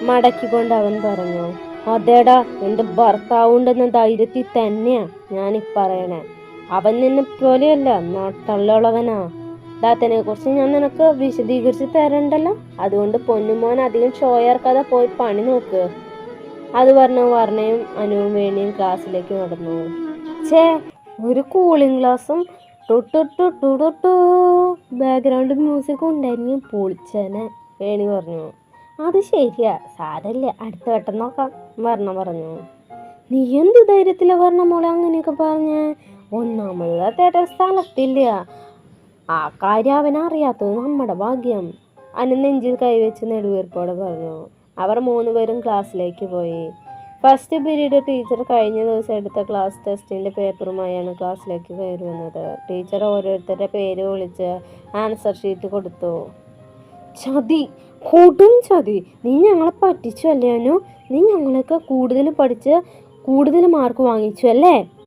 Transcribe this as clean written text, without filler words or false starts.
മടക്കിക്കൊണ്ട് അവൻ പറഞ്ഞു. അതേടാ, എന്റെ ഭർത്താവുണ്ടെന്ന ധൈര്യത്തിൽ തന്നെയാ ഞാനീ പറയണേ. അവൻ നിന്നെ പോലെയല്ല, നട്ടുള്ളവനാ. ദാത്തനെ കുറിച്ച് ഞാൻ നിനക്ക് വിശദീകരിച്ച് തരണ്ടല്ലോ. അതുകൊണ്ട് പൊന്നുമോൻ അധികം ഷോയർക്കാതെ പോയി പണി നോക്ക്. അത് പറഞ്ഞ് വർണ്ണയും അനുവും വേണിയും ക്ലാസ്സിലേക്ക് നടന്നു. ചേ, ഒരു കൂളിംഗ് ഗ്ലാസും ബാക്ക്ഗ്രൗണ്ട് മ്യൂസിക് ഉണ്ടായിരുന്നു പൊളിച്ചേനെ, വേണി പറഞ്ഞു. അത് ശരിയാ, സാരല്ല, അടുത്ത വട്ടം നോക്കാം, വർണ്ണ പറഞ്ഞു. നീ എന്ത് ധൈര്യത്തില വർണ്ണ മോളെ അങ്ങനെയൊക്കെ പറഞ്ഞേ? ഒന്നാമത് തേട്ട സ്ഥലത്തില്ല. ആ കാര്യം അവനറിയാത്തത് നമ്മുടെ ഭാഗ്യം, അനു നെഞ്ചിൽ കൈവച്ച് നെടുവീർപ്പോടെ പറഞ്ഞു. അവർ 3 പേരും ക്ലാസ്സിലേക്ക് പോയി. ഫസ്റ്റ് പീരീഡ് ടീച്ചർ കഴിഞ്ഞ ദിവസം എടുത്ത ക്ലാസ് ടെസ്റ്റിൻ്റെ പേപ്പറുമായാണ് ക്ലാസ്സിലേക്ക് കയറി വന്നത്. ടീച്ചർ ഓരോരുത്തരുടെ പേര് വിളിച്ച് ആൻസർ ഷീറ്റ് കൊടുത്തു. ചതി, കൊടും ചതി! നീ ഞങ്ങളെ പറ്റിച്ചു അല്ലേ അനു? നീ ഞങ്ങളൊക്കെ കൂടുതൽ പഠിച്ച് കൂടുതൽ മാർക്ക് വാങ്ങിച്ചു അല്ലേ?